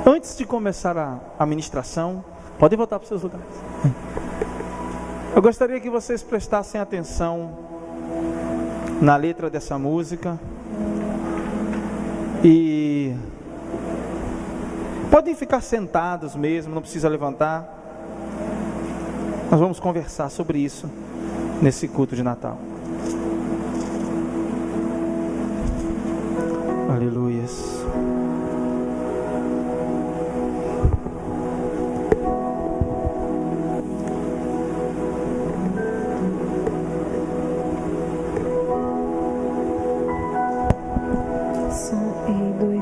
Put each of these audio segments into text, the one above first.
Antes de começar a ministração, podem voltar para os seus lugares. Eu gostaria que vocês prestassem atenção na letra dessa música. E podem ficar sentados mesmo, não precisa levantar. Nós vamos conversar sobre isso nesse culto de Natal. Aleluias.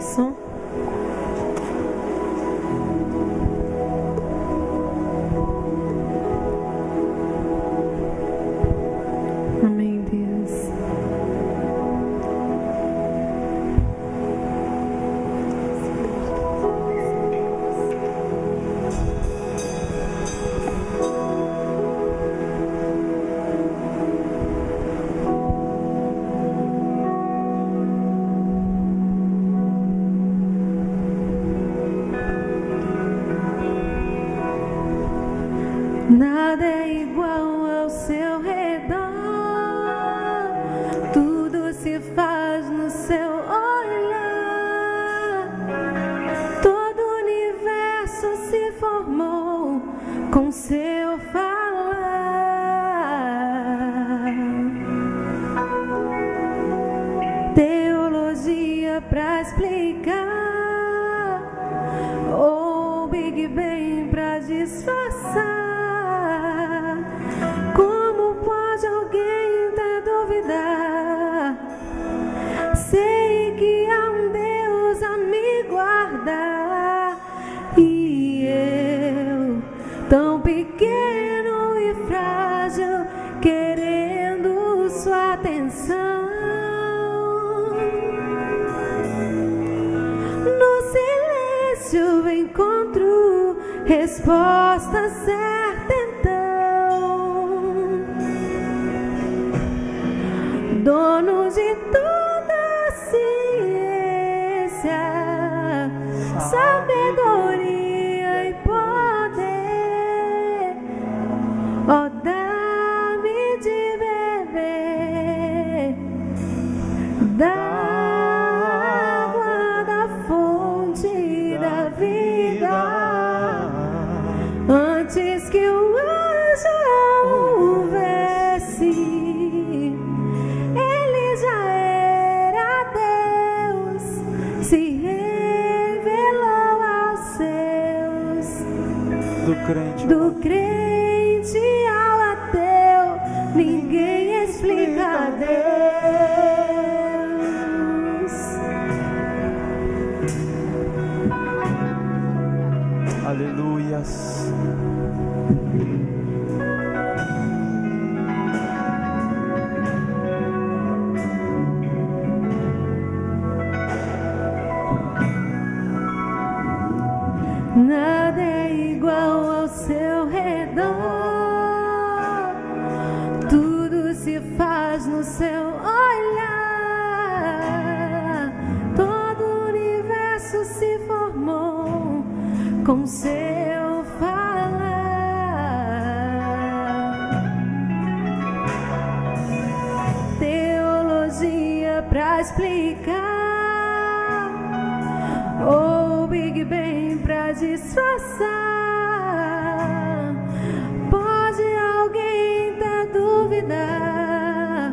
Som. Amém, Deus. Nada é igual ao seu redor, tudo se faz no seu olhar, todo o universo se formou com seu falar. Teologia pra explicar, ou Big Bang pra disfarçar. Como pode alguém até duvidar? Sei que há um Deus a me guardar, e eu, tão pequeno e frágil, querendo sua atenção. No silêncio encontro resposta certa, então. Dono de toda a ciência, sabedoria e poder, ó, dá-me de beber da água da fonte da vida, antes que o anjo houvesse. Ele já era Deus, se revelou aos seus. Do crente ao ateu, ninguém explica Deus. Aleluias. Nada é igual ao seu redor, tudo se faz no seu olhar, todo o universo se formou com seu falar. Teologia pra explicar, ou Big Bang pra disfarçar. Pode alguém até duvidar?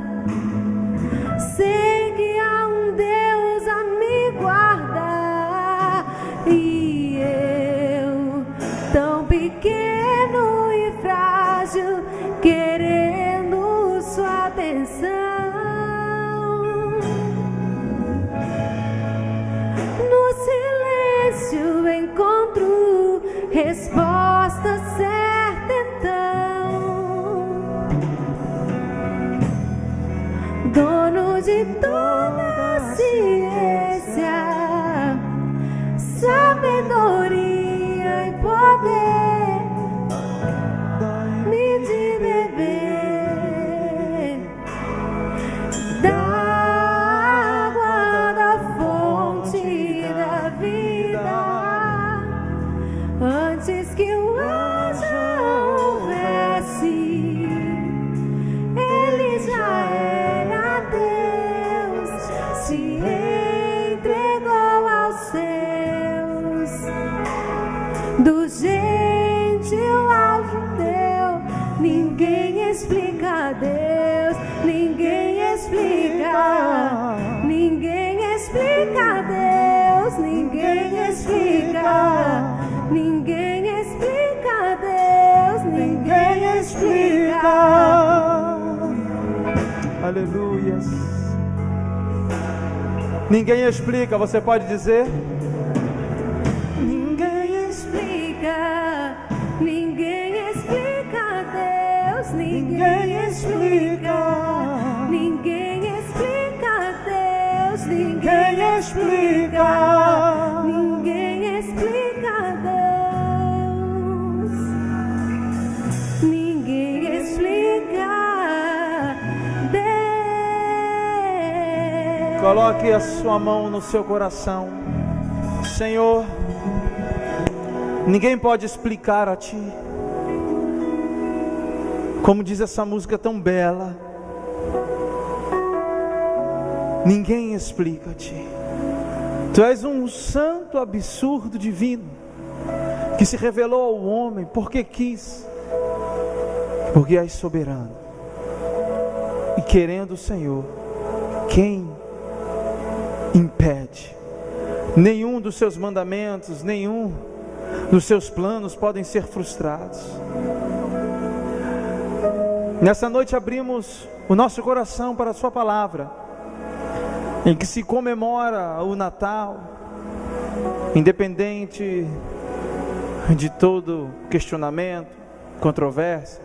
Sei que há um Deus a me guardar, e eu, tão pequeno e frágil, querendo sua atenção. No silêncio encontro resposta certa, então. Dono de toda a ciência, sabedoria e poder, me de beber da água da fonte da vida, se entregou aos seus, do gentil ao judeu. Ninguém explica Deus, ninguém explica, ninguém explica Deus, ninguém explica, ninguém explica Deus, ninguém explica. Aleluias. Ninguém explica, você pode dizer? Ninguém explica, ninguém explica Deus, ninguém explica, ninguém explica Deus, ninguém explica, ninguém explica Deus, ninguém explica Deus. Coloque a sua mão no seu coração. Senhor, ninguém pode explicar a Ti. Como diz essa música tão bela, ninguém explica a Ti. Tu és um santo absurdo divino, que se revelou ao homem porque quis, porque és soberano. E querendo o Senhor, quem impede? Nenhum dos seus mandamentos, nenhum dos seus planos podem ser frustrados. Nessa noite abrimos o nosso coração para a sua palavra, em que se comemora o Natal, independente de todo questionamento, controvérsia.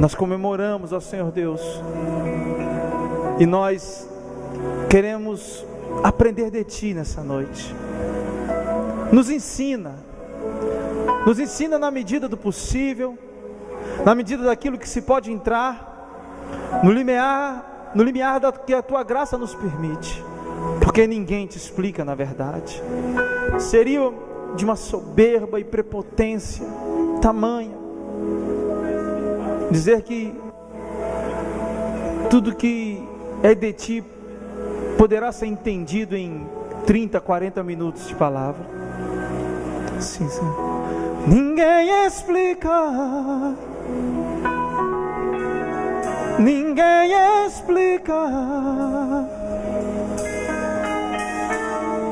Nós comemoramos ao Senhor Deus, e nós queremos aprender de Ti nessa noite. Nos ensina na medida do possível, na medida daquilo que se pode entrar, no limiar da que a Tua graça nos permite, porque ninguém te explica na verdade. Seria de uma soberba e prepotência tamanha dizer que tudo que é de Ti poderá ser entendido em 30, 40 minutos de palavra. Sim, sim. Ninguém explica, ninguém explica,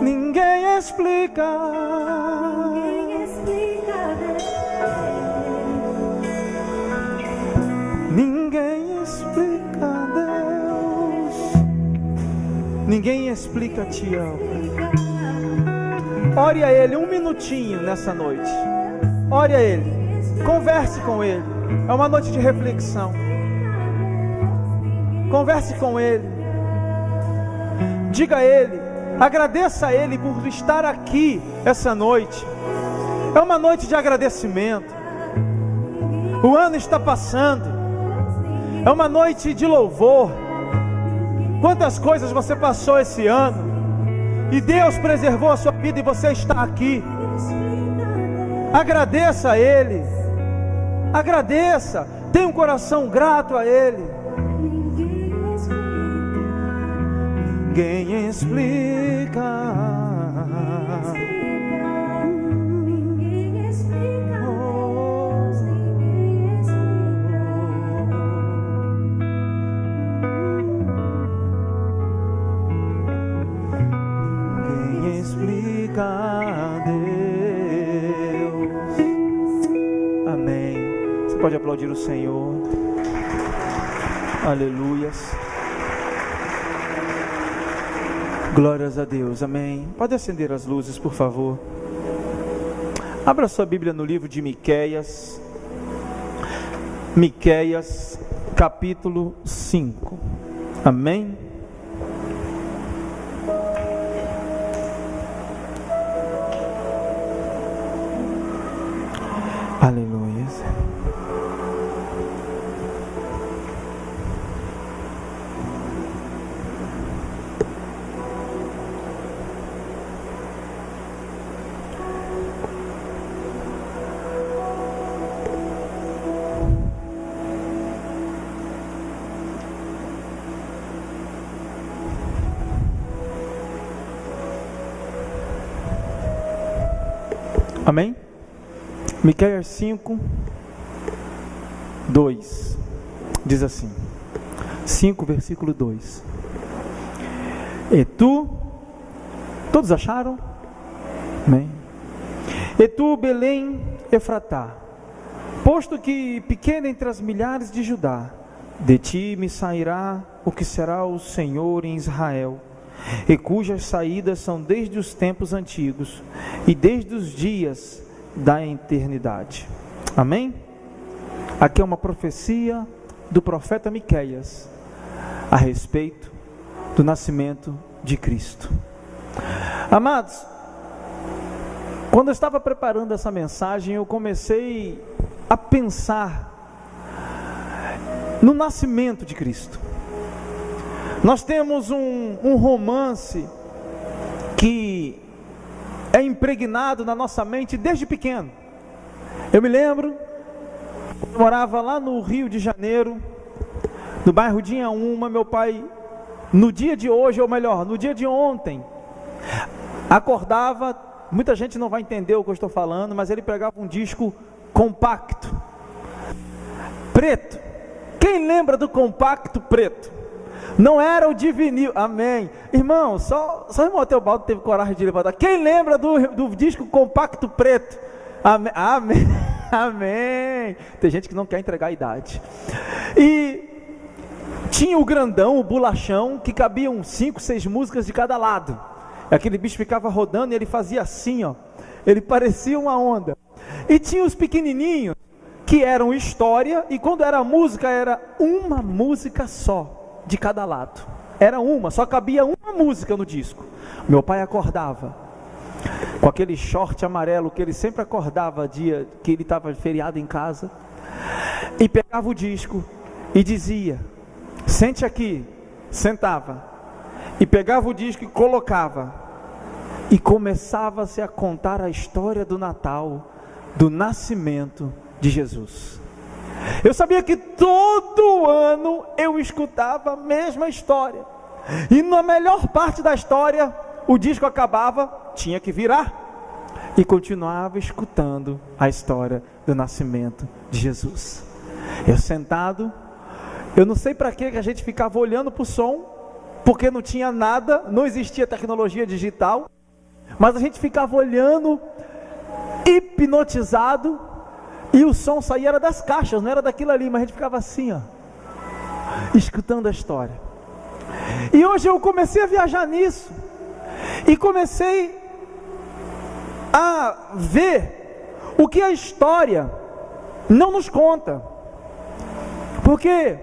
ninguém explica, Ninguém explica ninguém explica Deus, ninguém explica a Ti. Ore a Ele um minutinho nessa noite. Ore a Ele, converse com Ele. É uma noite de reflexão. Converse com Ele. Diga a Ele, agradeça a Ele por estar aqui essa noite. É uma noite de agradecimento. O ano está passando. É uma noite de louvor. Quantas coisas você passou esse ano, e Deus preservou a sua vida, e você está aqui. Agradeça a Ele. Agradeça. Tenha um coração grato a Ele. Ninguém explica. Ninguém explica Deus. Amém. Você pode aplaudir o Senhor. Aleluias. Glórias a Deus, amém. Pode acender as luzes, por favor. Abra sua Bíblia no livro de Miqueias. Miqueias, capítulo 5. Amém. Aleluia. Amém? Miqueias 5, 2 diz assim, 5 versículo 2: E tu, todos acharam? Amém? E tu, Belém Efratá, posto que pequena entre as milhares de Judá, de ti me sairá o que será o Senhor em Israel, e cujas saídas são desde os tempos antigos, e desde os dias da eternidade. Amém? Aqui é uma profecia do profeta Miqueias, a respeito do nascimento de Cristo. Amados, quando eu estava preparando essa mensagem, eu comecei a pensar no nascimento de Cristo. Nós temos um romance que é impregnado na nossa mente desde pequeno. Eu me lembro, eu morava lá no Rio de Janeiro, no bairro de Inhaúma. Meu pai, no dia de hoje, ou melhor, no dia de ontem, acordava, muita gente não vai entender o que eu estou falando, mas ele pegava um disco compacto, preto. Quem lembra do compacto preto? Não era o de vinil, amém. Irmão, só o irmão Teobaldo teve coragem de levantar. Quem lembra do disco compacto preto? Amém, amém, amém. Tem gente que não quer entregar a idade. E tinha o grandão, o bolachão, que cabiam 5, 6 músicas de cada lado. Aquele bicho ficava rodando e ele fazia assim, ó. Ele parecia uma onda. E tinha os pequenininhos, que eram história, e quando era música, era uma música só, de cada lado. Era uma, só cabia uma música no disco. Meu pai acordava com aquele short amarelo que ele sempre acordava dia que ele estava feriado em casa, e pegava o disco e dizia: sente aqui. Sentava e pegava o disco e colocava, e começava-se a contar a história do Natal, do nascimento de Jesus. Eu sabia que todo ano eu escutava a mesma história, e na melhor parte da história o disco acabava, tinha que virar, e continuava escutando a história do nascimento de Jesus. Eu sentado, eu não sei para que a gente ficava olhando para o som, porque não tinha nada, não existia tecnologia digital, mas a gente ficava olhando, hipnotizado, e o som saía era das caixas, não era daquilo ali, mas a gente ficava assim, ó, escutando a história. E hoje eu comecei a viajar nisso, e comecei a ver o que a história não nos conta, porque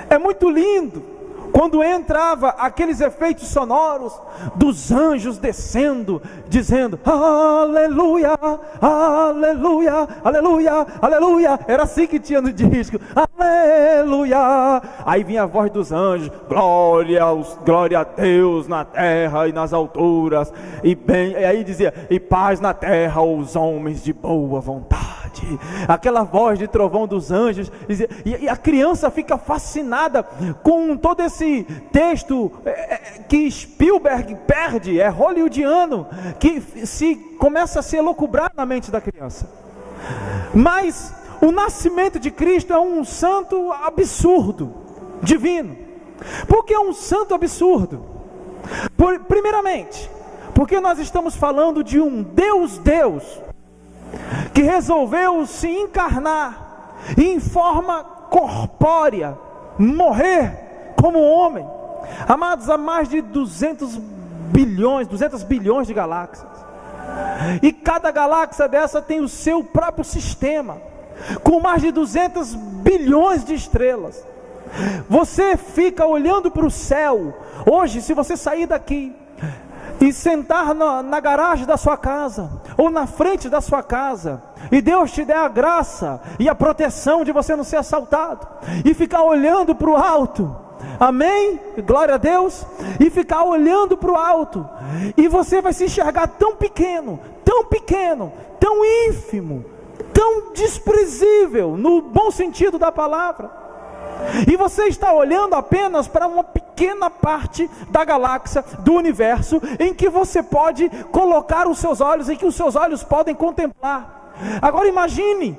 é muito lindo quando entrava aqueles efeitos sonoros dos anjos descendo, dizendo aleluia, aleluia, aleluia, aleluia. Era assim que tinha no disco, aleluia. Aí vinha a voz dos anjos: glória a Deus na terra e nas alturas, e aí dizia: e paz na terra aos homens de boa vontade. Aquela voz de trovão dos anjos, e a criança fica fascinada com todo esse texto que Spielberg perde, é hollywoodiano, que começa a se elocubrar na mente da criança. Mas o nascimento de Cristo é um santo absurdo, divino. Por que é um santo absurdo? Primeiramente, porque nós estamos falando de um Deus, que resolveu se encarnar em forma corpórea, morrer como homem. Amados, há mais de 200 bilhões de galáxias, e cada galáxia dessa tem o seu próprio sistema, com mais de 200 bilhões de estrelas. Você fica olhando para o céu. Hoje, se você sair daqui e sentar na garagem da sua casa, ou na frente da sua casa, e Deus te der a graça e a proteção de você não ser assaltado, e ficar olhando para o alto, amém? Glória a Deus. E ficar olhando para o alto, e você vai se enxergar tão pequeno, tão ínfimo, tão desprezível, no bom sentido da palavra, e você está olhando apenas para uma pequena pequena parte da galáxia, do universo, em que você pode colocar os seus olhos, em que os seus olhos podem contemplar. Agora imagine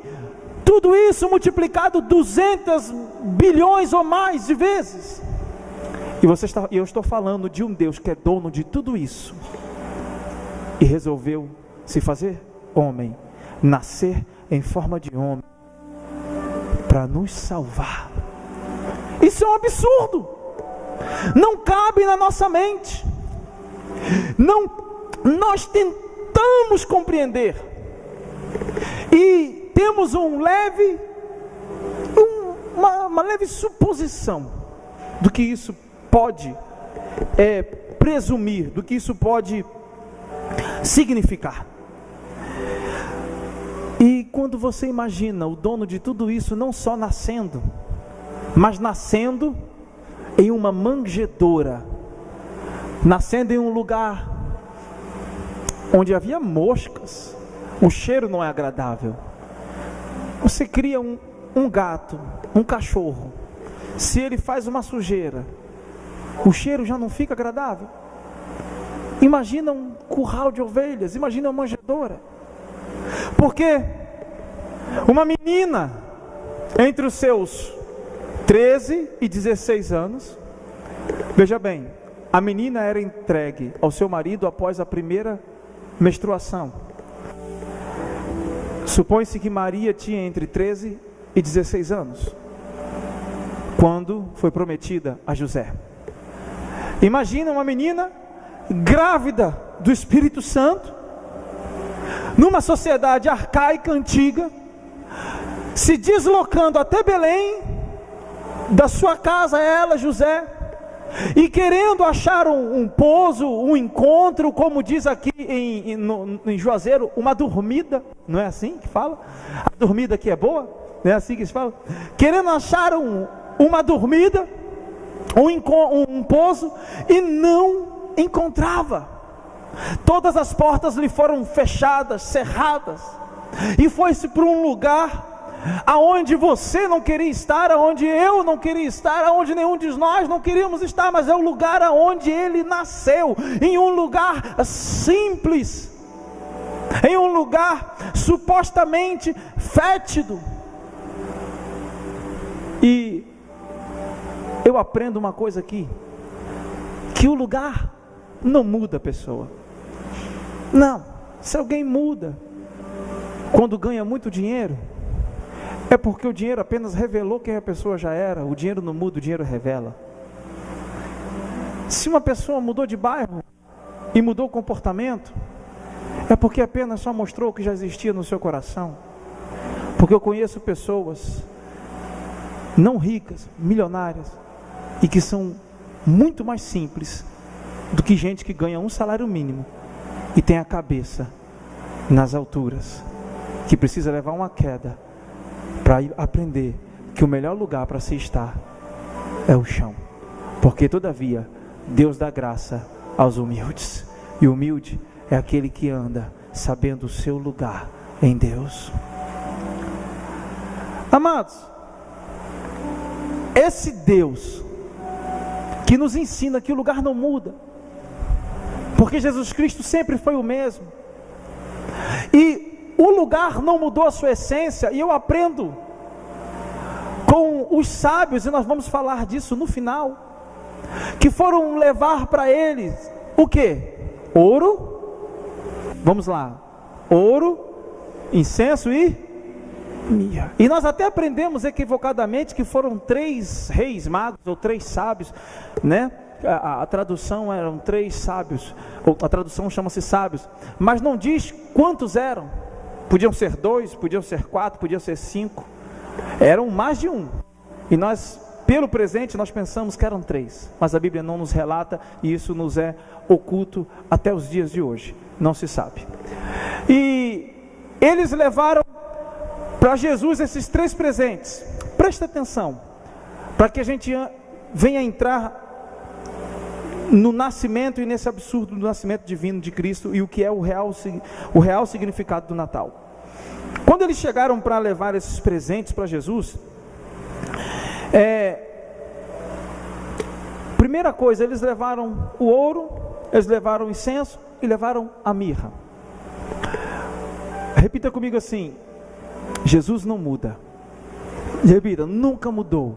tudo isso multiplicado 200 bilhões ou mais de vezes. E eu estou falando de um Deus que é dono de tudo isso e resolveu se fazer homem, nascer em forma de homem, para nos salvar. Isso é um absurdo, não cabe na nossa mente. Nós tentamos compreender e temos uma leve suposição do que isso pode presumir, do que isso pode significar. E quando você imagina o dono de tudo isso não só nascendo, mas nascendo em uma manjedoura, nascendo em um lugar onde havia moscas, o cheiro não é agradável. Você cria um gato, um cachorro, se ele faz uma sujeira, o cheiro já não fica agradável. Imagina um curral de ovelhas, imagina uma manjedoura. Porque uma menina entre os seus 13 e 16 anos, veja bem, a menina era entregue ao seu marido após a primeira menstruação. Supõe-se que Maria tinha entre 13 e 16 anos, quando foi prometida a José. Imagina uma menina grávida do Espírito Santo, numa sociedade arcaica, antiga, se deslocando até Belém, da sua casa, ela, José, e querendo achar um pouso, um encontro, como diz aqui em Juazeiro, uma dormida, não é assim que fala? A dormida que é boa, não é assim que se fala? Querendo achar uma dormida, um pouso, e não encontrava. Todas as portas lhe foram fechadas, cerradas, e foi-se para um lugar aonde você não queria estar, aonde eu não queria estar, aonde nenhum de nós não queríamos estar, mas é o lugar aonde ele nasceu, em um lugar simples, em um lugar supostamente fétido. E eu aprendo uma coisa aqui, que o lugar não muda a pessoa. Não, se alguém muda quando ganha muito dinheiro, é porque o dinheiro apenas revelou quem a pessoa já era. O dinheiro não muda, o dinheiro revela. Se uma pessoa mudou de bairro e mudou o comportamento, é porque apenas só mostrou o que já existia no seu coração. Porque eu conheço pessoas não ricas, milionárias, e que são muito mais simples do que gente que ganha um salário mínimo e tem a cabeça nas alturas, que precisa levar uma queda para aprender que o melhor lugar para se estar é o chão. Porque todavia Deus dá graça aos humildes, e o humilde é aquele que anda sabendo o seu lugar em Deus. Amados, esse Deus que nos ensina que o lugar não muda, porque Jesus Cristo sempre foi o mesmo, e o lugar não mudou a sua essência. E eu aprendo com os sábios, e nós vamos falar disso no final, que foram levar para eles o que? Ouro, vamos lá, ouro, incenso e mirra. E nós até aprendemos equivocadamente que foram 3 reis magos, ou 3 sábios, né? A tradução eram 3 sábios, ou a tradução chama-se sábios, mas não diz quantos eram. Podiam ser 2, podiam ser 4, podiam ser 5, eram mais de um, e nós, pelo presente, nós pensamos que eram 3, mas a Bíblia não nos relata, e isso nos é oculto até os dias de hoje, não se sabe. E eles levaram para Jesus esses 3 presentes. Presta atenção, para que a gente venha entrar no nascimento e nesse absurdo do nascimento divino de Cristo, e o que é o real significado do Natal. Quando eles chegaram para levar esses presentes para Jesus, Primeira coisa, eles levaram o ouro, eles levaram o incenso e levaram a mirra. Repita comigo assim: Jesus não muda. Repita: nunca mudou.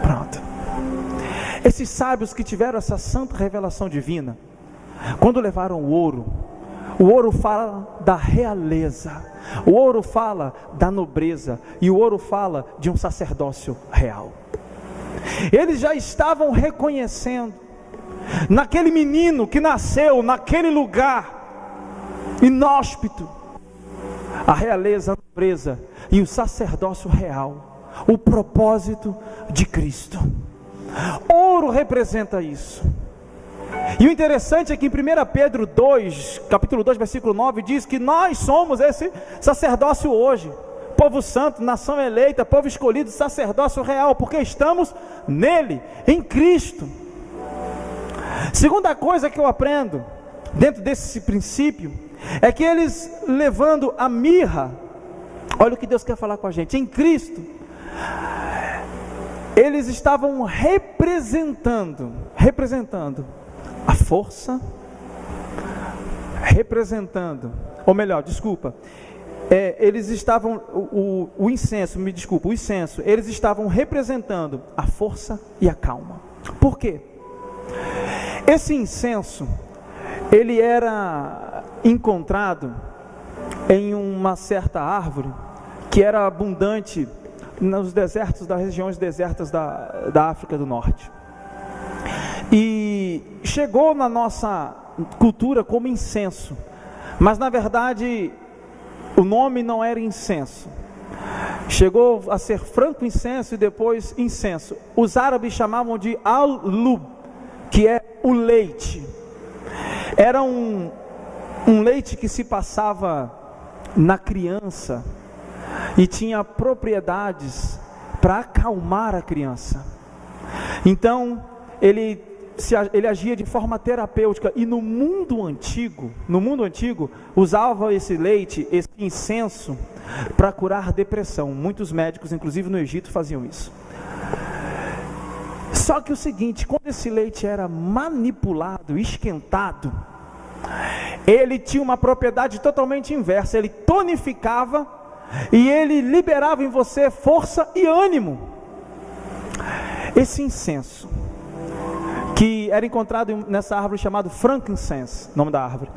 Pronto. Esses sábios que tiveram essa santa revelação divina, quando levaram o ouro fala da realeza, o ouro fala da nobreza, e o ouro fala de um sacerdócio real. Eles já estavam reconhecendo naquele menino que nasceu naquele lugar inóspito a realeza, a nobreza e o sacerdócio real, o propósito de Cristo. Ouro representa isso. E o interessante é que em 1 Pedro 2, capítulo 2, versículo 9, diz que nós somos esse sacerdócio hoje, povo santo, nação eleita, povo escolhido, sacerdócio real, porque estamos nele, em Cristo. Segunda coisa que eu aprendo dentro desse princípio é que eles, levando a mirra, olha o que Deus quer falar com a gente, em Cristo, eles estavam representando a força, eles estavam, o incenso, eles estavam representando a força e a calma. Por quê? Esse incenso, ele era encontrado em uma certa árvore, que era abundante nos desertos, das regiões desertas da África do Norte. E chegou na nossa cultura como incenso, mas na verdade o nome não era incenso, chegou a ser franco-incenso e depois incenso. Os árabes chamavam de al-lub, que é o leite. Era um leite que se passava na criança e tinha propriedades para acalmar a criança. Então ele agia de forma terapêutica, e no mundo antigo usava esse leite, esse incenso, para curar depressão. Muitos médicos, inclusive no Egito, faziam isso. Só que o seguinte, quando esse leite era manipulado, esquentado, ele tinha uma propriedade totalmente inversa. Ele tonificava e ele liberava em você força e ânimo. Esse incenso, que era encontrado nessa árvore chamada frankincense, nome da árvore,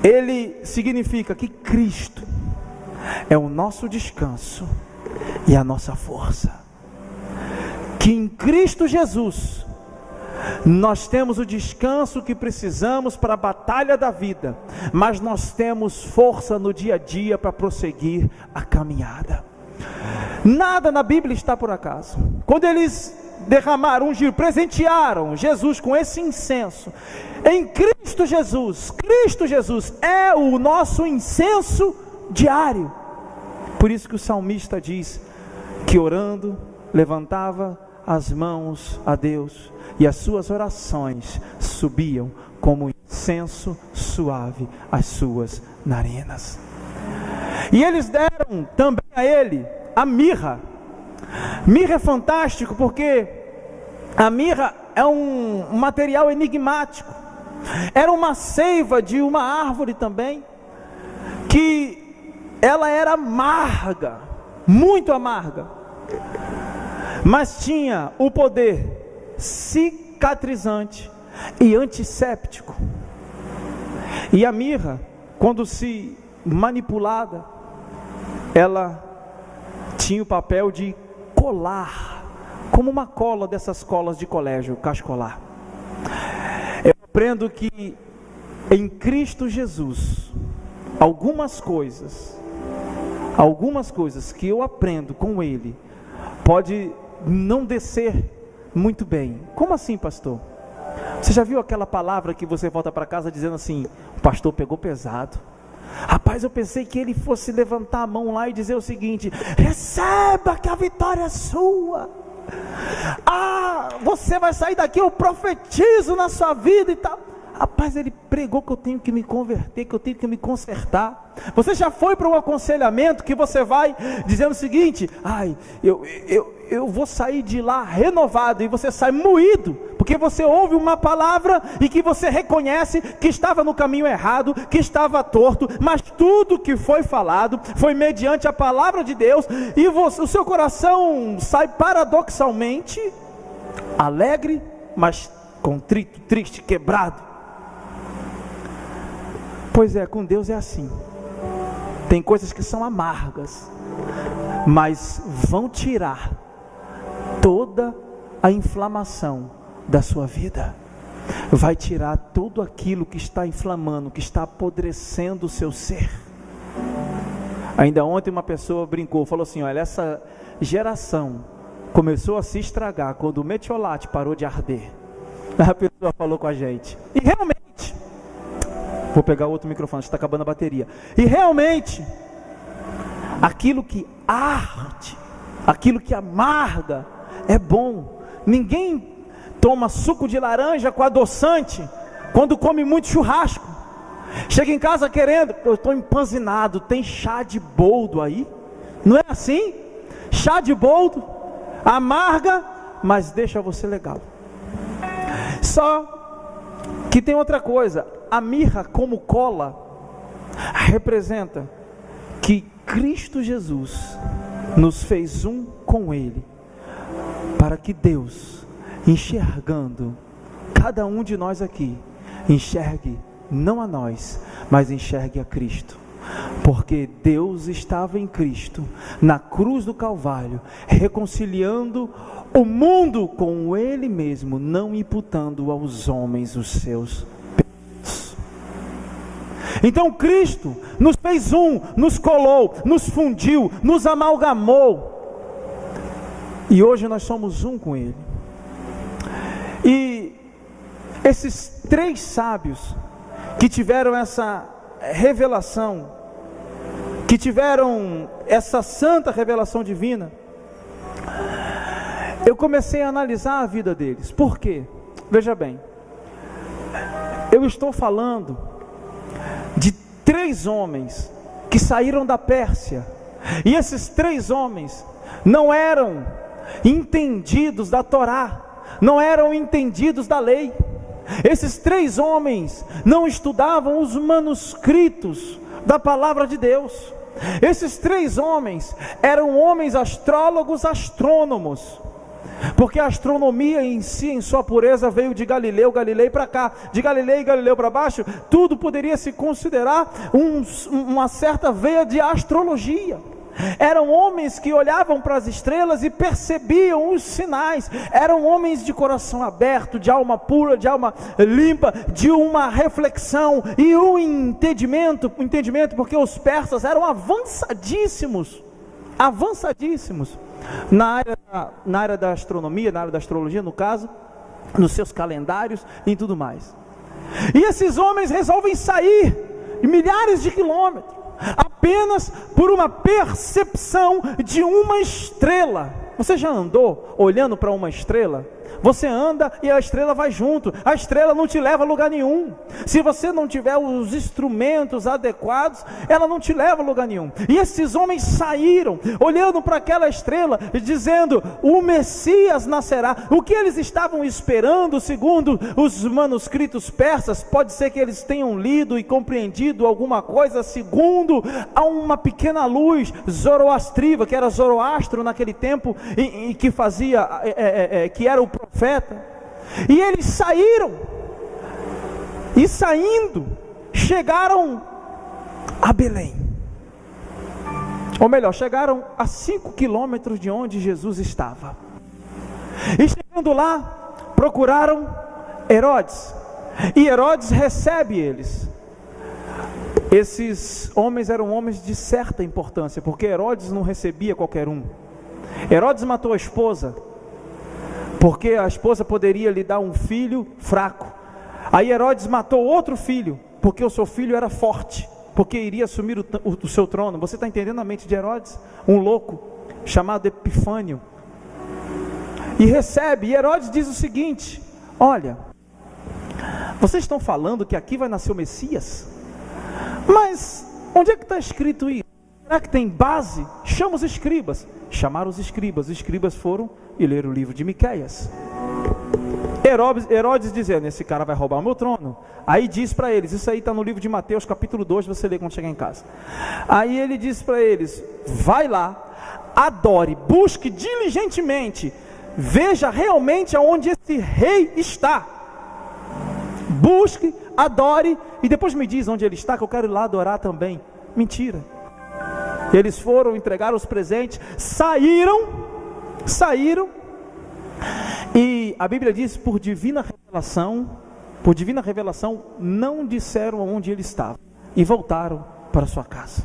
ele significa que Cristo é o nosso descanso e a nossa força. Que em Cristo Jesus nós temos o descanso que precisamos para a batalha da vida, mas nós temos força no dia a dia para prosseguir a caminhada. Nada na Bíblia está por acaso. Quando eles derramaram, ungiram, presentearam Jesus com esse incenso, em Cristo Jesus é o nosso incenso diário. Por isso que o salmista diz que orando, levantava as mãos a Deus, e as suas orações subiam como incenso suave às suas narinas. E eles deram também a ele a mirra. Mirra é fantástico, porque a mirra é um material enigmático. Era uma seiva de uma árvore também, que ela era amarga, muito amarga, mas tinha o poder cicatrizante e antisséptico. E a mirra, quando se manipulada, ela tinha o papel de colar, como uma cola dessas colas de colégio, cascolar. Eu aprendo que em Cristo Jesus, algumas coisas que eu aprendo com Ele, pode não descer muito bem. Como assim, pastor? Você já viu aquela palavra que você volta para casa dizendo assim: o pastor pegou pesado. Rapaz, eu pensei que ele fosse levantar a mão lá e dizer o seguinte: receba que a vitória é sua. Você vai sair daqui, eu profetizo na sua vida e tal. rapaz, ele pregou que eu tenho que me converter, que eu tenho que me consertar. Você já foi para um aconselhamento que você vai dizendo o seguinte: ai, eu vou sair de lá renovado, e você sai moído, porque você ouve uma palavra e que você reconhece que estava no caminho errado, que estava torto, mas tudo que foi falado foi mediante a palavra de Deus, e o seu coração sai paradoxalmente alegre, mas contrito, triste, quebrado. Pois é, com Deus é assim. Tem coisas que são amargas, mas vão tirar toda a inflamação da sua vida. Vai tirar tudo aquilo que está inflamando, que está apodrecendo o seu ser. Ainda ontem uma pessoa brincou, falou assim: olha, essa geração começou a se estragar quando o metiolate parou de arder. A pessoa falou com a gente, e realmente, vou pegar outro microfone, está acabando a bateria. E realmente, aquilo que arde, aquilo que amarga, é bom. Ninguém toma suco de laranja com adoçante quando come muito churrasco. Chega em casa querendo, eu estou empanzinado, tem chá de boldo aí? Não é assim? Chá de boldo amarga, mas deixa você legal. Só que tem outra coisa: a mirra como cola representa que Cristo Jesus nos fez um com Ele, para que Deus, enxergando cada um de nós aqui, enxergue não a nós, mas enxergue a Cristo. Porque Deus estava em Cristo, na cruz do Calvário, reconciliando o mundo com Ele mesmo, não imputando aos homens os seus pecados. Então Cristo nos fez um, nos colou, nos fundiu, nos amalgamou, e hoje nós somos um com Ele. E esses 3 sábios que tiveram essa revelação, que tiveram essa santa revelação divina, eu comecei a analisar a vida deles. Por quê? Veja bem, eu estou falando de 3 homens que saíram da Pérsia, e esses 3 homens não eram entendidos da Torá, não eram entendidos da lei. Esses 3 homens não estudavam os manuscritos da palavra de Deus. Esses 3 homens eram homens astrólogos, astrônomos, porque a astronomia em si, em sua pureza, veio de Galileu para cá, de Galileu e Galileu para baixo. Tudo poderia se considerar uma certa veia de astrologia. Eram homens que olhavam para as estrelas e percebiam os sinais. Eram homens de coração aberto, de alma pura, de alma limpa, de uma reflexão e um entendimento, porque os persas eram avançadíssimos na área da astronomia, na área da astrologia, no caso, nos seus calendários e tudo mais. E esses homens resolvem sair de milhares de quilômetros apenas por uma percepção de uma estrela. Você já andou olhando para uma estrela? Você anda e a estrela vai junto. A estrela não te leva a lugar nenhum. Se você não tiver os instrumentos adequados, ela não te leva a lugar nenhum. E esses homens saíram olhando para aquela estrela, dizendo: o Messias nascerá. O que eles estavam esperando, segundo os manuscritos persas, pode ser que eles tenham lido e compreendido alguma coisa segundo a uma pequena luz zoroastriva, que era Zoroastro naquele tempo, e que fazia, que era o profeta. E eles saíram, e saindo, chegaram a Belém, ou melhor, chegaram a 5 quilômetros de onde Jesus estava. E chegando lá, procuraram Herodes, e Herodes recebe eles. Esses homens eram homens de certa importância, porque Herodes não recebia qualquer um. Herodes matou a esposa, porque a esposa poderia lhe dar um filho fraco. Aí Herodes matou outro filho, porque o seu filho era forte, porque iria assumir o seu trono. Você está entendendo a mente de Herodes? Um louco, chamado Epifânio. E recebe, e Herodes diz o seguinte: olha, vocês estão falando que aqui vai nascer o Messias? Mas onde é que está escrito isso? Será que tem base? Chama os escribas. Chamaram os escribas foram e leram o livro de Miqueias. Herodes dizendo, esse cara vai roubar o meu trono. Aí diz para eles, isso aí está no livro de Mateus capítulo 2, você lê quando chegar em casa. Aí ele diz para eles, vai lá, adore, busque diligentemente, veja realmente aonde esse rei está. Busque, adore, e depois me diz onde ele está, que eu quero ir lá adorar também. Mentira. Eles foram, entregaram os presentes, saíram, e a Bíblia diz, por divina revelação, não disseram onde ele estava, e voltaram para sua casa.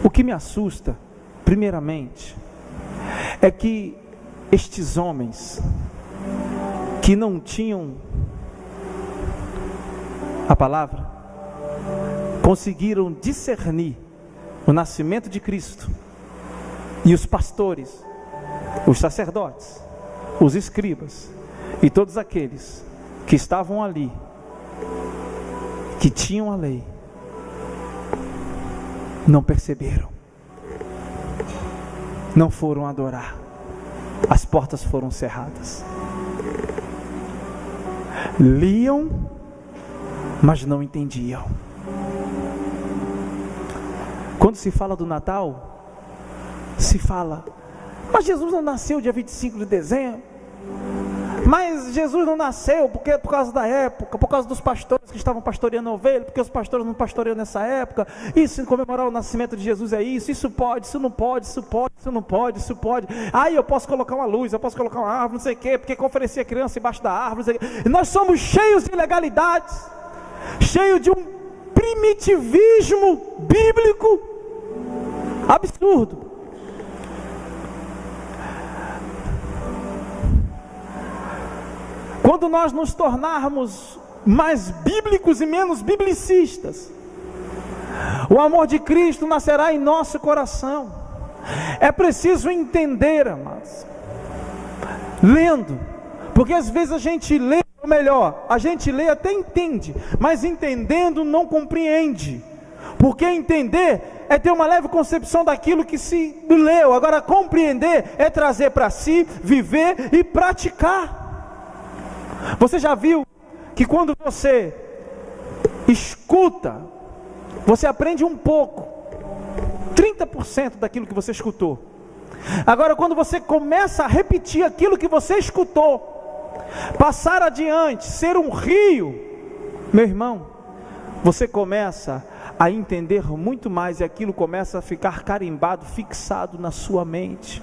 O que me assusta, primeiramente, é que estes homens, que não tinham a palavra, conseguiram discernir o nascimento de Cristo, e os pastores, os sacerdotes, os escribas e todos aqueles que estavam ali, que tinham a lei, não perceberam, não foram adorar, as portas foram cerradas, liam, mas não entendiam. Quando se fala do Natal, se fala, mas Jesus não nasceu dia 25 de dezembro, mas Jesus não nasceu porque por causa da época, por causa dos pastores que estavam pastoreando a ovelha, porque os pastores não pastoreiam nessa época, isso, comemorar o nascimento de Jesus é isso pode, isso não pode, isso pode, isso não pode, isso pode, aí eu posso colocar uma luz, eu posso colocar uma árvore, não sei o quê, porque conferencia criança embaixo da árvore, não sei o quê. E nós somos cheios de ilegalidades, cheios de um primitivismo bíblico absurdo. Quando nós nos tornarmos mais bíblicos e menos biblicistas, o amor de Cristo nascerá em nosso coração. É preciso entender, amados, lendo, porque às vezes a gente lê, ou melhor, a gente lê até entende, mas entendendo não compreende, porque entender é ter uma leve concepção daquilo que se leu, agora compreender é trazer para si, viver e praticar. Você já viu que quando você escuta, você aprende um pouco, 30% daquilo que você escutou. Agora quando você começa a repetir aquilo que você escutou, passar adiante, ser um rio, meu irmão, você começa a entender muito mais, e aquilo começa a ficar carimbado, fixado na sua mente.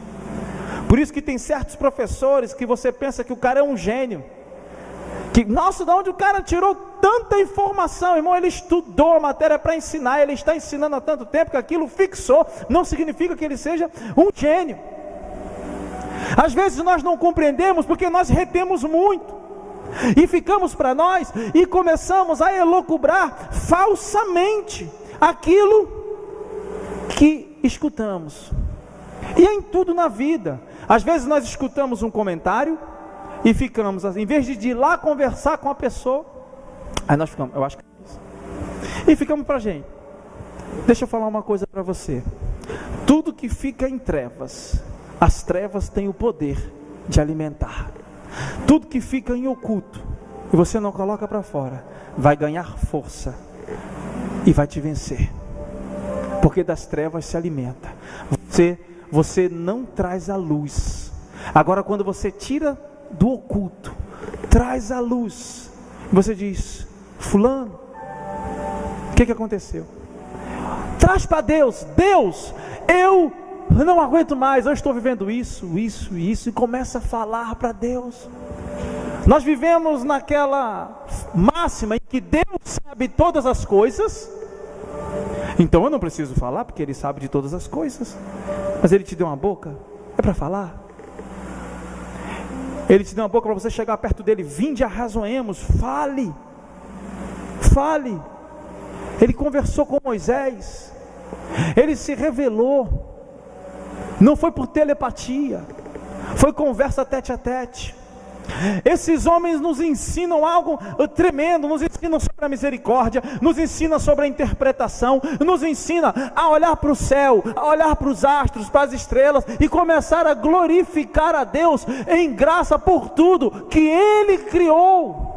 Por isso que tem certos professores que você pensa que o cara é um gênio, que, nossa, de onde o cara tirou tanta informação? Irmão, ele estudou a matéria para ensinar, ele está ensinando há tanto tempo que aquilo fixou, não significa que ele seja um gênio. Às vezes nós não compreendemos porque nós retemos muito, e ficamos para nós, e começamos a elocubrar falsamente aquilo que escutamos. E é em tudo na vida. Às vezes nós escutamos um comentário e ficamos assim, em vez de ir lá conversar com a pessoa, aí nós ficamos, eu acho que é isso, e ficamos para a gente. Deixa eu falar uma coisa para você: tudo que fica em trevas, as trevas têm o poder de alimentar. Tudo que fica em oculto e você não coloca para fora, vai ganhar força e vai te vencer, porque das trevas se alimenta. Você não traz a luz. Agora quando você tira do oculto, traz a luz, você diz: fulano, o que aconteceu? Traz para Deus: Deus, eu não aguento mais, eu estou vivendo isso, e começa a falar para Deus. Nós vivemos naquela máxima em que Deus sabe todas as coisas, então eu não preciso falar, porque Ele sabe de todas as coisas. Mas Ele te deu uma boca, é para falar. Ele te deu uma boca para você chegar perto dele: vinde, arrazoemos, fale. Ele conversou com Moisés, Ele se revelou. Não foi por telepatia, foi conversa tete a tete. Esses homens nos ensinam algo tremendo, nos ensinam sobre a misericórdia, nos ensinam sobre a interpretação, nos ensinam a olhar para o céu, a olhar para os astros, para as estrelas e começar a glorificar a Deus em graça por tudo que Ele criou.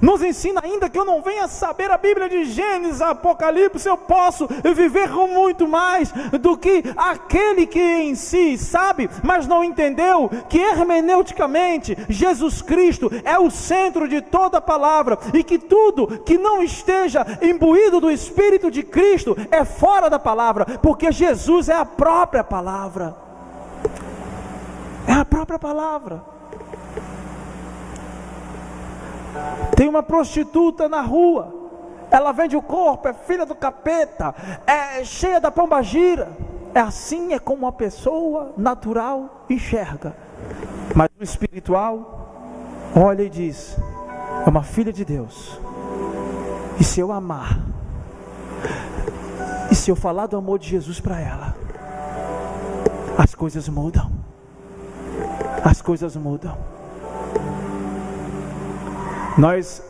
Nos ensina ainda que eu não venha saber a Bíblia de Gênesis, Apocalipse, eu posso viver com muito mais do que aquele que em si sabe, mas não entendeu que hermeneuticamente Jesus Cristo é o centro de toda a palavra, e que tudo que não esteja imbuído do Espírito de Cristo é fora da palavra, porque Jesus é a própria palavra. É a própria palavra. Tem uma prostituta na rua, ela vende o corpo, é filha do capeta, é cheia da pombagira. É assim, é como uma pessoa natural enxerga, mas o espiritual olha e diz: é uma filha de Deus, e se eu amar, e se eu falar do amor de Jesus para ela, as coisas mudam. As coisas mudam.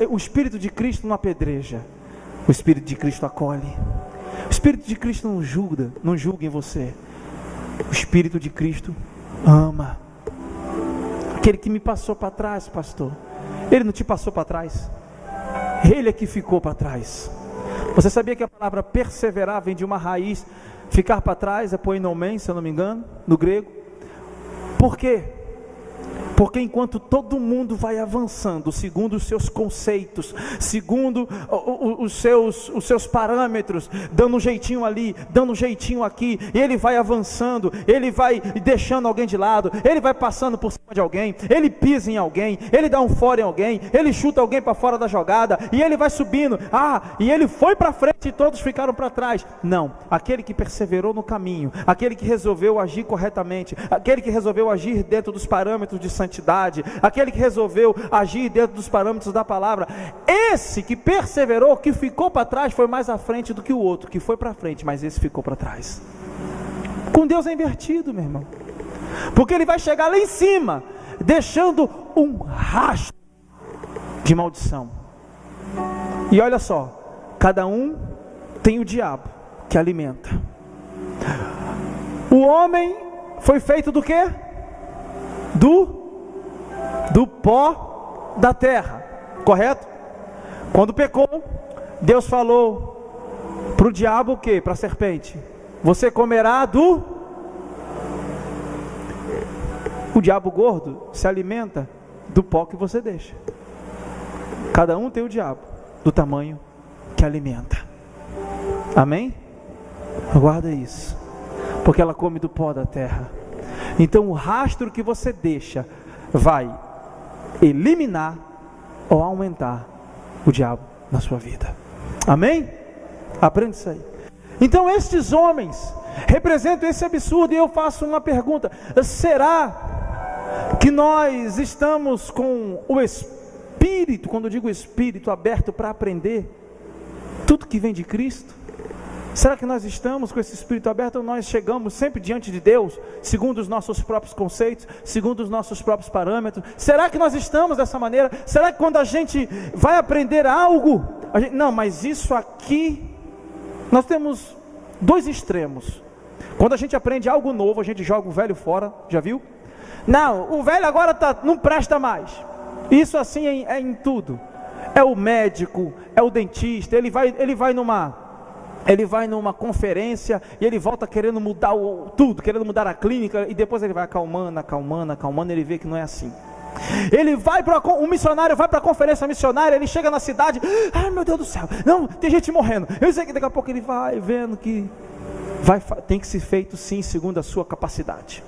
O Espírito de Cristo não apedreja, o Espírito de Cristo acolhe. O Espírito de Cristo não julga em você. O Espírito de Cristo ama. Aquele que me passou para trás, pastor, ele não te passou para trás, ele é que ficou para trás. Você sabia que a palavra perseverar vem de uma raiz, ficar para trás é poinomém, se eu não me engano, no grego. Por quê? Porque enquanto todo mundo vai avançando, segundo os seus conceitos, segundo os seus parâmetros, dando um jeitinho ali, dando um jeitinho aqui, ele vai avançando, ele vai deixando alguém de lado, ele vai passando por cima de alguém, ele pisa em alguém, ele dá um fora em alguém, ele chuta alguém para fora da jogada, e ele vai subindo, e ele foi para frente e todos ficaram para trás. Não, aquele que perseverou no caminho, aquele que resolveu agir corretamente, aquele que resolveu agir dentro dos parâmetros de santidade, aquele que resolveu agir dentro dos parâmetros da palavra, esse que perseverou, que ficou para trás, foi mais à frente do que o outro, que foi para frente, mas esse ficou para trás. Com Deus é invertido, meu irmão, porque ele vai chegar lá em cima, deixando um rastro de maldição. E olha só, cada um tem o diabo que alimenta. O homem foi feito do quê? Do pó da terra, correto? Quando pecou, Deus falou para o diabo o quê? Para a serpente: você comerá O diabo gordo se alimenta do pó que você deixa. Cada um tem o diabo do tamanho que alimenta. Amém? Guarda isso, porque ela come do pó da terra. Então o rastro que você deixa vai eliminar ou aumentar o diabo na sua vida. Amém? Aprende isso aí. Então estes homens representam esse absurdo, e eu faço uma pergunta: será que nós estamos com o Espírito, quando eu digo Espírito, aberto para aprender tudo que vem de Cristo? Será que nós estamos com esse Espírito aberto, ou nós chegamos sempre diante de Deus, segundo os nossos próprios conceitos, segundo os nossos próprios parâmetros? Será que nós estamos dessa maneira? Será que quando a gente vai aprender algo, não, mas isso aqui, nós temos dois extremos. Quando a gente aprende algo novo, a gente joga o velho fora, já viu? Não, o velho agora não presta mais. Isso assim é em tudo. É o médico, é o dentista, ele vai numa conferência e ele volta querendo mudar tudo, querendo mudar a clínica, e depois ele vai acalmando, ele vê que não é assim. Um missionário vai para a conferência missionária, ele chega na cidade, ai meu Deus do céu, não, tem gente morrendo. Eu sei que daqui a pouco ele vai vendo que tem que ser feito sim, segundo a sua capacidade.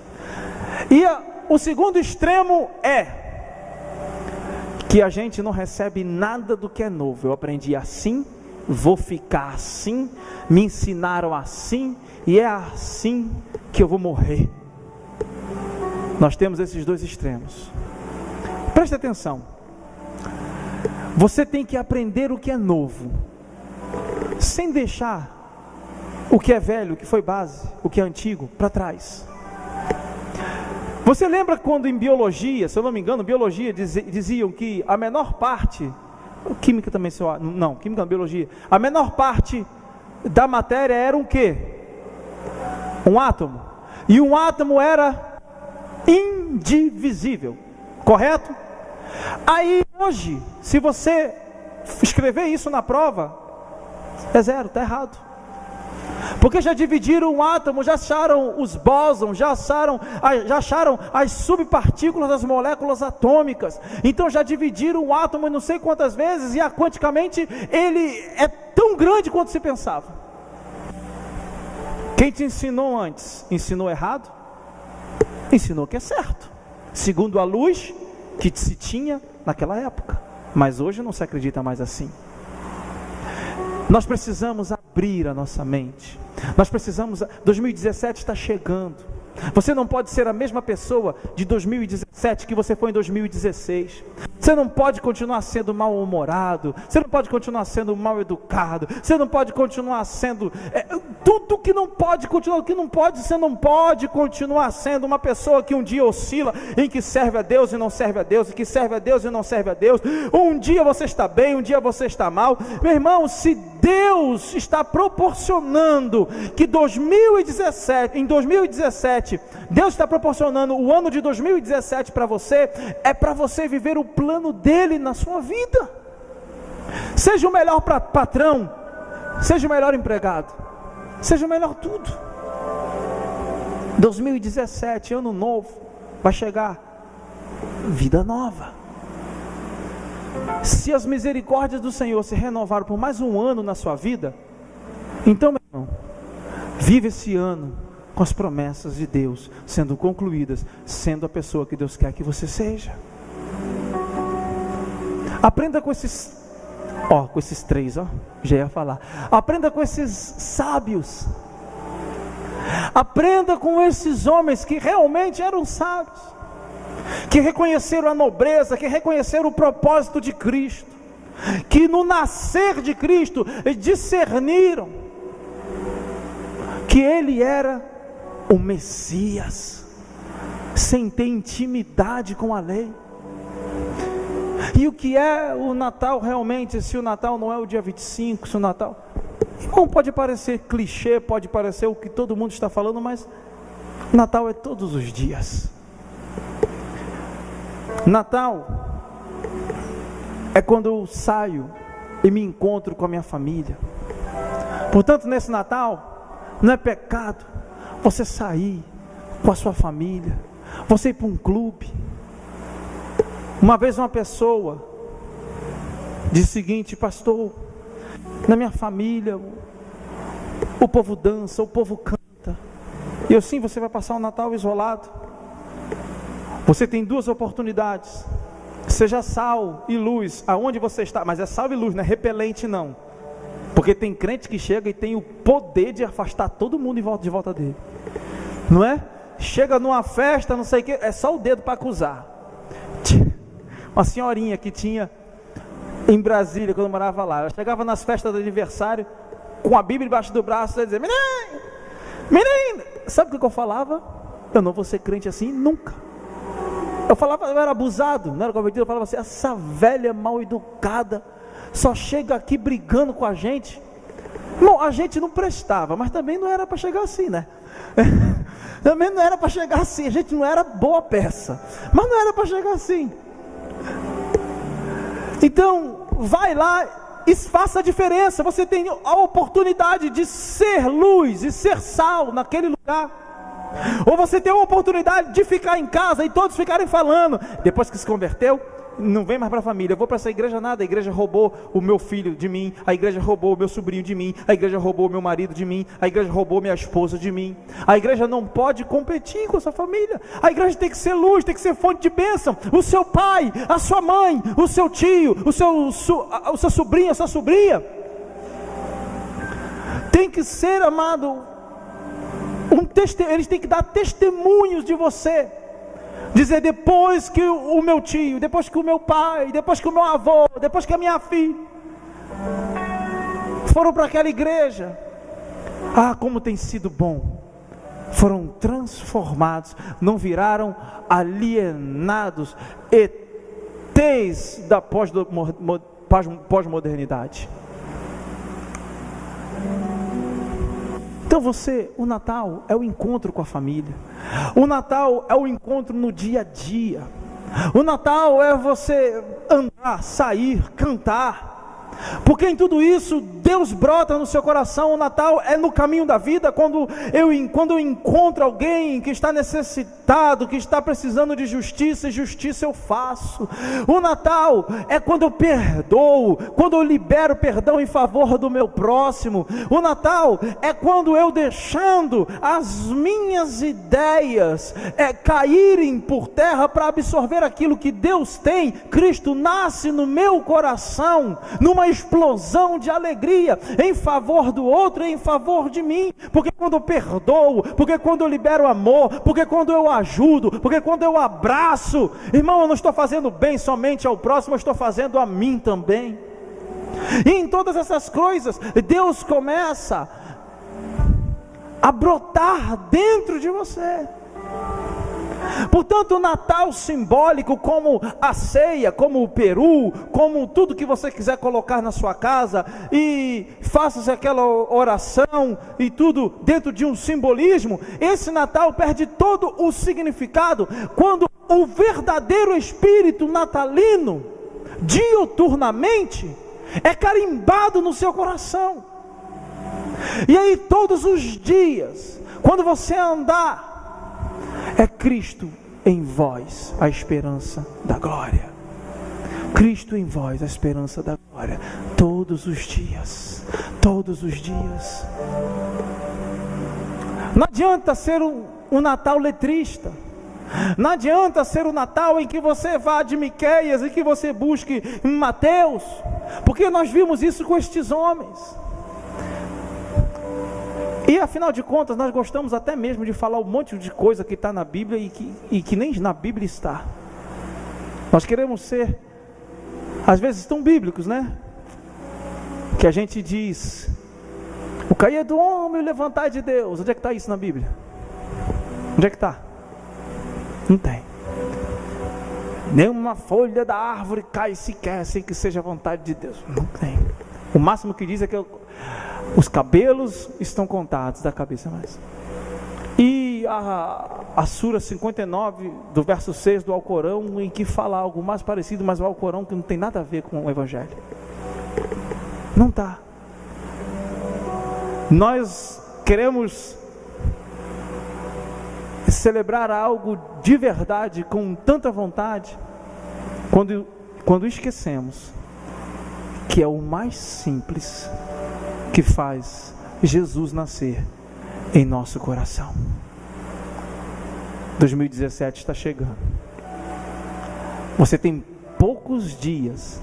E o segundo extremo é que a gente não recebe nada do que é novo. Eu aprendi assim, vou ficar assim, me ensinaram assim, e é assim que eu vou morrer. Nós temos esses dois extremos. Preste atenção. Você tem que aprender o que é novo, sem deixar o que é velho, o que foi base, o que é antigo, para trás. Você lembra quando em biologia, se eu não me engano, biologia diziam que a menor parte, química também, não, química não, biologia, a menor parte da matéria era um quê? Um átomo. E um átomo era indivisível, correto? Aí hoje, se você escrever isso na prova, é zero, está errado. Porque já dividiram um átomo, já acharam os bósons, já acharam as subpartículas das moléculas atômicas. Então já dividiram o átomo não sei quantas vezes, e quanticamente ele é tão grande quanto se pensava. Quem te ensinou antes, ensinou errado? Ensinou que é certo, segundo a luz que se tinha naquela época. Mas hoje não se acredita mais assim. Nós precisamos abrir a nossa mente. 2017 está chegando. Você não pode ser a mesma pessoa de 2017 que você foi em 2016. Você não pode continuar sendo mal-humorado. Você não pode continuar sendo mal-educado. Você não pode continuar sendo tudo que não pode continuar. O que não pode, você não pode continuar sendo uma pessoa que um dia oscila, em que serve a Deus e não serve a Deus, e que serve a Deus e não serve a Deus. Um dia você está bem, um dia você está mal. Meu irmão, se Deus está proporcionando que em 2017, Deus está proporcionando o ano de 2017 para você, é para você viver o plano dele na sua vida. Seja o melhor patrão, seja o melhor empregado, seja o melhor tudo. 2017, ano novo, vai chegar, vida nova. Se as misericórdias do Senhor se renovaram por mais um ano na sua vida, então, meu irmão, vive esse ano com as promessas de Deus sendo concluídas, sendo a pessoa que Deus quer que você seja. Aprenda com esses três, já ia falar. Aprenda com esses sábios. Aprenda com esses homens que realmente eram sábios, que reconheceram a nobreza, que reconheceram o propósito de Cristo, que no nascer de Cristo discerniram que Ele era o Messias, sem ter intimidade com a lei. E o que é o Natal realmente? Se o Natal não é o dia 25, se o Natal... Irmão, pode parecer clichê, pode parecer o que todo mundo está falando, mas Natal é todos os dias. Natal é quando eu saio e me encontro com a minha família. Portanto, nesse Natal, não é pecado você sair com a sua família, você ir para um clube. Uma vez uma pessoa disse o seguinte: pastor, na minha família o povo dança, o povo canta. E eu, sim, você vai passar o Natal isolado. Você tem duas oportunidades: seja sal e luz aonde você está. Mas é sal e luz, não é repelente não, porque tem crente que chega e tem o poder de afastar todo mundo de volta dele, não é? Chega numa festa, não sei o que, é só o dedo para acusar. Uma senhorinha que tinha em Brasília, quando eu morava lá, ela chegava nas festas de aniversário com a Bíblia debaixo do braço e dizia: menina, sabe o que eu falava? Eu não vou ser crente assim nunca. Eu falava, eu era abusado, não era convertido. Eu falava assim: essa velha mal educada só chega aqui brigando com a gente. Não, a gente não prestava, mas também não era para chegar assim, né? Também não era para chegar assim. A gente não era boa peça, mas não era para chegar assim. Então, vai lá e faça a diferença. Você tem a oportunidade de ser luz e ser sal naquele lugar. Ou você tem a oportunidade de ficar em casa e todos ficarem falando: depois que se converteu, não vem mais para a família. Eu vou para essa igreja nada, a igreja roubou o meu filho de mim, a igreja roubou o meu sobrinho de mim, a igreja roubou o meu marido de mim, a igreja roubou minha esposa de mim. A igreja não pode competir com a sua família. A igreja tem que ser luz, tem que ser fonte de bênção. O seu pai, a sua mãe, o seu tio, o seu sobrinho, a sua sobrinha tem que ser, amado, eles têm que dar testemunhos de você. Dizer: depois que o meu tio, depois que o meu pai, depois que o meu avô, depois que a minha filha foram para aquela igreja, como tem sido bom. foram transformados, não viraram alienados, ETs da pós-modernidade. Então o Natal é o encontro com a família, o Natal é o encontro no dia a dia, o Natal é você andar, sair, cantar, porque em tudo isso Deus brota no seu coração. O Natal é no caminho da vida, quando eu encontro alguém que está necessitado, que está precisando de justiça, e justiça eu faço. O Natal é quando eu perdoo, quando eu libero perdão em favor do meu próximo. O Natal é quando eu, deixando as minhas ideias caírem por terra para absorver aquilo que Deus tem, Cristo nasce no meu coração, numa explosão de alegria em favor do outro e em favor de mim, porque quando eu perdoo, porque quando eu libero amor, porque quando eu ajudo, porque quando eu abraço, irmão, eu não estou fazendo bem somente ao próximo, eu estou fazendo a mim também. E em todas essas coisas, Deus começa a brotar dentro de você. Portanto, o Natal simbólico, como a ceia, como o peru, como tudo que você quiser colocar na sua casa, e faça aquela oração e tudo dentro de um simbolismo, esse Natal perde todo o significado quando o verdadeiro espírito natalino, diuturnamente, é carimbado no seu coração. E aí todos os dias, quando você andar, é Cristo em vós, a esperança da glória. Cristo em vós, a esperança da glória. Todos os dias. Todos os dias. Não adianta ser um Natal letrista. Não adianta ser o Natal em que você vá de Miqueias e que você busque em Mateus. Porque nós vimos isso com estes homens. E afinal de contas, nós gostamos até mesmo de falar um monte de coisa que está na Bíblia e que nem na Bíblia está. Nós queremos ser, às vezes, tão bíblicos, né? Que a gente diz: o cair do homem e o levantar de Deus. Onde é que está isso na Bíblia? Onde é que está? Não tem. Nenhuma folha da árvore cai sequer sem que seja a vontade de Deus. Não tem. O máximo que diz é que os cabelos estão contados da cabeça mais. E a Sura 59, do verso 6 do Alcorão, em que fala algo mais parecido, mas o Alcorão que não tem nada a ver com o Evangelho. Não está. Nós queremos celebrar algo de verdade, com tanta vontade, quando esquecemos que é o mais simples que faz Jesus nascer em nosso coração. 2017 está chegando. Você tem poucos dias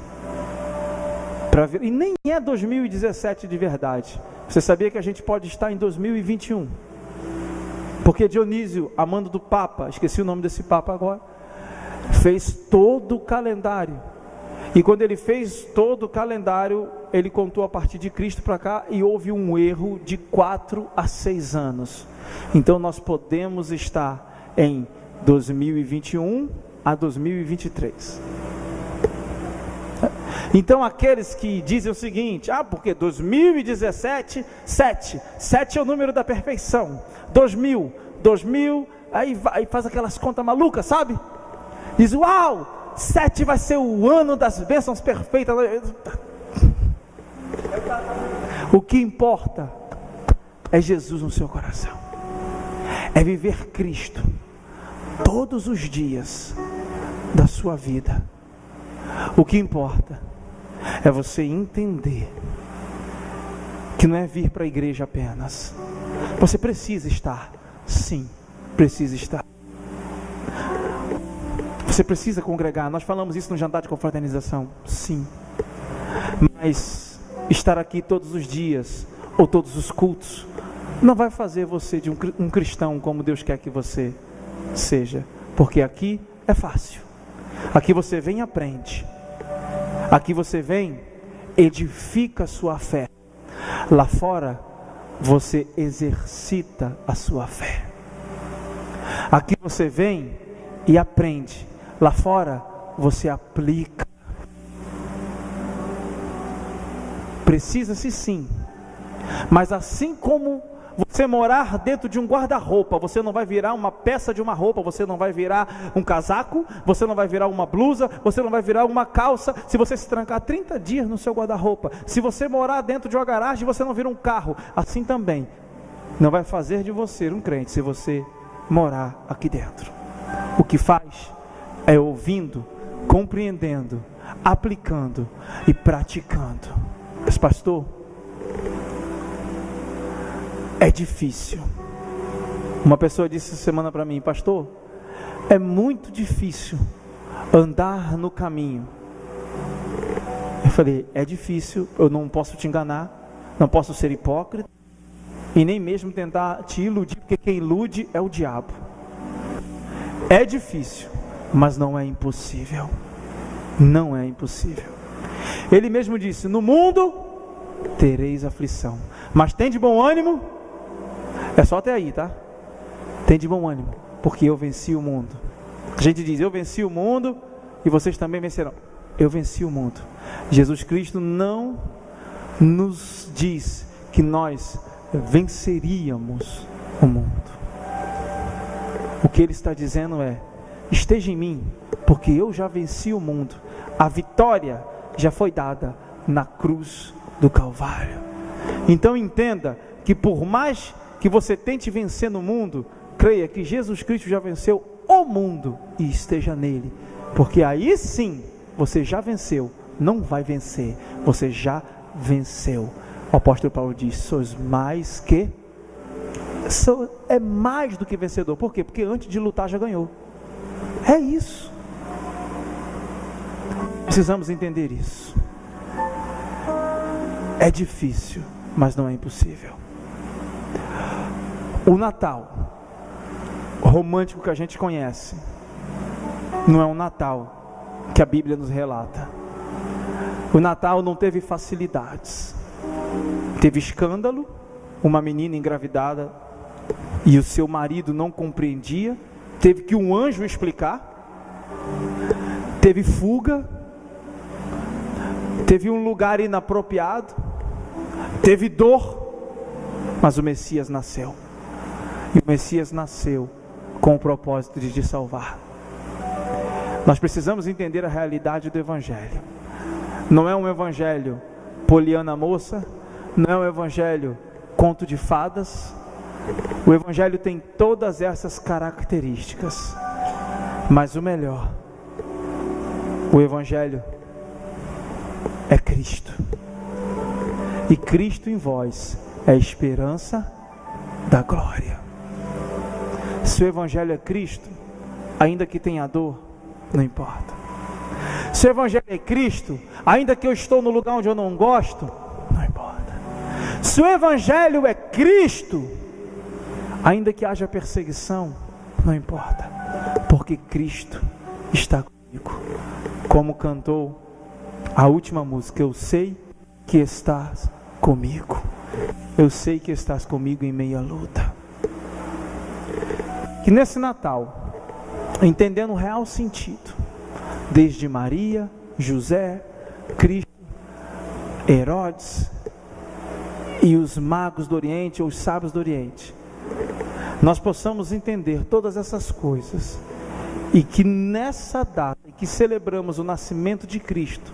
para ver, e nem é 2017 de verdade. Você sabia que a gente pode estar em 2021? Porque Dionísio, amando do Papa, esqueci o nome desse Papa agora, fez todo o calendário. E quando ele fez todo o calendário, ele contou a partir de Cristo para cá, e houve um erro de 4 a 6 anos. Então nós podemos estar em 2021 a 2023. Então aqueles que dizem o seguinte: porque 2017, 7 é o número da perfeição, 2000, aí faz aquelas contas malucas, sabe? Diz: uau! 7 vai ser o ano das bênçãos perfeitas. O que importa é Jesus no seu coração, é viver Cristo todos os dias da sua vida. O que importa é você entender que não é vir para a igreja apenas. Você precisa estar, sim, precisa estar. Você precisa congregar. Nós falamos isso no jantar de confraternização, sim. Mas estar aqui todos os dias, ou todos os cultos, não vai fazer você de um cristão como Deus quer que você seja. Porque aqui é fácil. Aqui você vem e aprende. Aqui você vem, edifica a sua fé. Lá fora, você exercita a sua fé. Aqui você vem e aprende. Lá fora você aplica. Precisa-se sim. Mas assim como você morar dentro de um guarda-roupa, você não vai virar uma peça de uma roupa, você não vai virar um casaco, você não vai virar uma blusa, você não vai virar uma calça, se você se trancar 30 dias no seu guarda-roupa. Se você morar dentro de uma garagem, você não vira um carro. Assim também não vai fazer de você um crente, se você morar aqui dentro. O que faz é ouvindo, compreendendo, aplicando e praticando. Mas pastor, é difícil. Uma pessoa disse essa semana para mim: pastor, é muito difícil andar no caminho. Eu falei: é difícil, eu não posso te enganar, não posso ser hipócrita e nem mesmo tentar te iludir, porque quem ilude é o diabo. É difícil, mas não é impossível. Não é impossível. Ele mesmo disse: no mundo tereis aflição, mas tem de bom ânimo. É só até aí, tá? Tem de bom ânimo, porque eu venci o mundo. A gente diz: eu venci o mundo e vocês também vencerão. Eu venci o mundo. Jesus Cristo não nos diz que nós venceríamos o mundo. O que Ele está dizendo é: esteja em mim, porque eu já venci o mundo. A vitória já foi dada na cruz do Calvário. Então entenda que por mais que você tente vencer no mundo, creia que Jesus Cristo já venceu o mundo e esteja nele, porque aí sim você já venceu, não vai vencer, você já venceu. O apóstolo Paulo diz: sois mais que, é mais do que vencedor. Por quê? Porque antes de lutar já ganhou. É isso. Precisamos entender isso. É difícil, mas não é impossível. O Natal romântico que a gente conhece não é um Natal que a Bíblia nos relata. O Natal não teve facilidades. Teve escândalo, uma menina engravidada e o seu marido não compreendia, teve que um anjo explicar. Teve fuga, teve um lugar inapropriado, teve dor, mas o Messias nasceu. E o Messias nasceu com o propósito de salvar. Nós precisamos entender a realidade do Evangelho. Não é um Evangelho Poliana moça, não é um Evangelho conto de fadas. O Evangelho tem todas essas características, mas o melhor, o Evangelho é Cristo, e Cristo em vós é a esperança da glória. Se o Evangelho é Cristo, ainda que tenha dor, não importa. Se o Evangelho é Cristo, ainda que eu estou no lugar onde eu não gosto, não importa. Se o Evangelho é Cristo, ainda que haja perseguição, não importa, porque Cristo está comigo. Como cantou a última música: eu sei que estás comigo, eu sei que estás comigo em meia luta. Que nesse Natal, entendendo o real sentido, desde Maria, José, Cristo, Herodes e os magos do Oriente, ou os sábios do Oriente, nós possamos entender todas essas coisas, e que nessa data em que celebramos o nascimento de Cristo,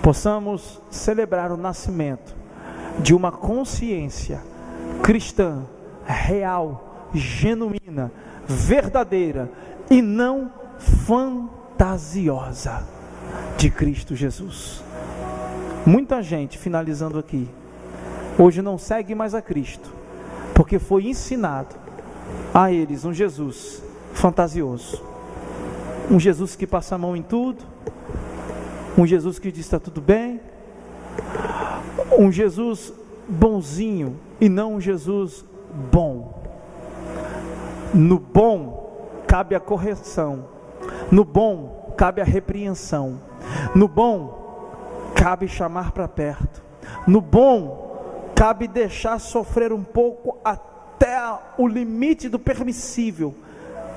possamos celebrar o nascimento de uma consciência cristã, real, genuína, verdadeira e não fantasiosa de Cristo Jesus. Muita gente, finalizando aqui, hoje não segue mais a Cristo, porque foi ensinado a eles um Jesus fantasioso, um Jesus que passa a mão em tudo, um Jesus que diz está tudo bem, um Jesus bonzinho e não um Jesus bom. No bom cabe a correção, no bom cabe a repreensão, no bom cabe chamar para perto, no bom cabe deixar sofrer um pouco até o limite do permissível,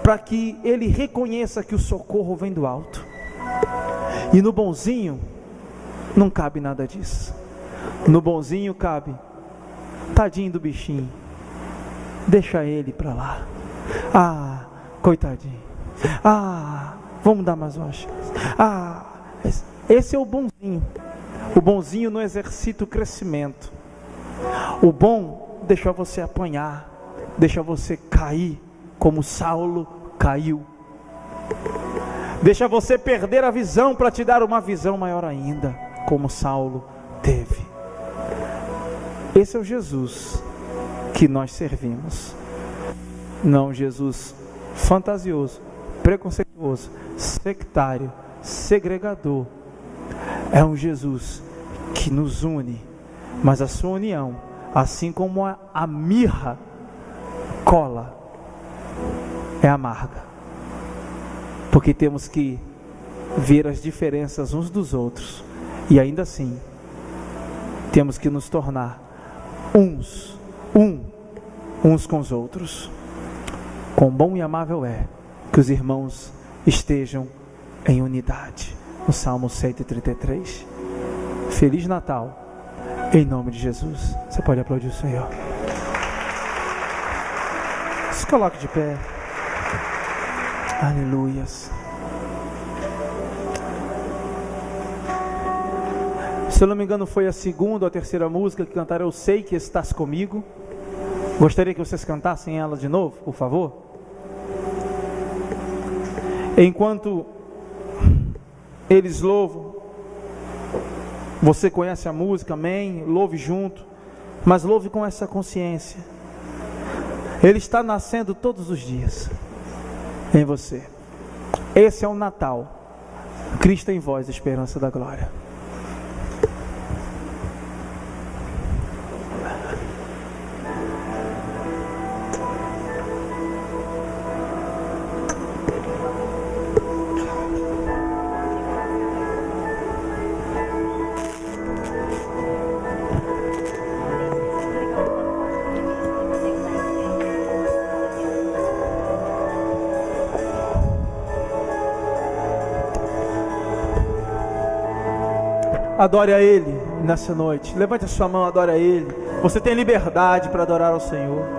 para que ele reconheça que o socorro vem do alto. E no bonzinho não cabe nada disso. No bonzinho cabe: tadinho do bichinho, deixa ele para lá. Ah, coitadinho. Ah, vamos dar mais uma chance. Ah, esse é o bonzinho. O bonzinho não exercita o crescimento. O bom deixa você apanhar, deixa você cair como Saulo caiu. Deixa você perder a visão para te dar uma visão maior ainda, como Saulo teve. Esse é o Jesus que nós servimos. Não Jesus fantasioso, preconceituoso, sectário, segregador. É um Jesus que nos une, mas a sua união, assim como a mirra cola, é amarga, porque temos que ver as diferenças uns dos outros, e ainda assim temos que nos tornar uns com os outros. Quão bom e amável é que os irmãos estejam em unidade. No Salmo 133. Feliz Natal, em nome de Jesus. Você pode aplaudir o Senhor. Se coloque de pé. Aleluias. Se eu não me engano, foi a segunda ou a terceira música que cantaram. Eu sei que estás comigo. Gostaria que vocês cantassem ela de novo, por favor. Enquanto eles louvam, você conhece a música, amém? Louve junto, mas louve com essa consciência. Ele está nascendo todos os dias em você. Esse é o Natal. Cristo em vós, a esperança da glória. Adore a Ele nessa noite. Levante a sua mão, adore a Ele. Você tem liberdade para adorar ao Senhor.